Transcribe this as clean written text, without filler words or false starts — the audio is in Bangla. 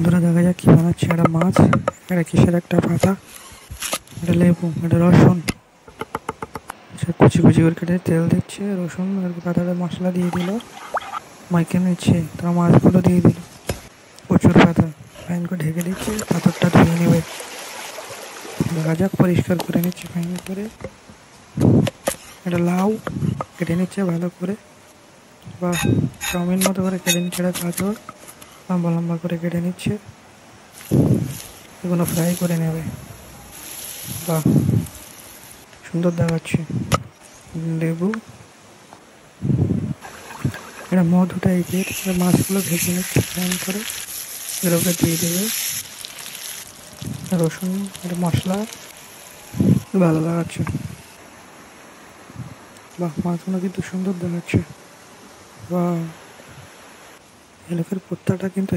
বন্ধুরা দেখা যাক কি বানাচ্ছে। একটা মাছ, এটা কিসের একটা পাতা, এটা লেবু, এটা রসুন, সে কুচি কুচি করে কেটে তেল দিচ্ছে, রসুন আর পাতাটা মশলা দিয়ে দিল, মাইকে নিচ্ছে, তারা মাছগুলো দিয়ে দিল, প্রচুর পাতা ফাইন করে ঢেকে দিচ্ছে, পাথরটা ধুয়ে নেবে। দেখা যাক, পরিষ্কার করে নিচ্ছে ফাইন করে। এটা লাউ কেটে নিচ্ছে ভালো করে, বা চাউমিন মতো করে কেটে নিচ্ছে। এটা গাজর লম্বা লম্বা করে কেটে নিচ্ছে, এগুলো ফ্রাই করে নেবে। বাহ, সুন্দর দেখাচ্ছে। লেবু, এটা মধু টাইপের, মাছগুলো ভেজে নিচ্ছে ফ্রাই করে, এগুলোকে দিয়ে দেবে। রসুন, এটা মশলা, ভালো লাগাচ্ছে। বাহ, মাছগুলো কিন্তু সুন্দর দেখাচ্ছে। বা এলাকার কুত্তাটা কিন্তু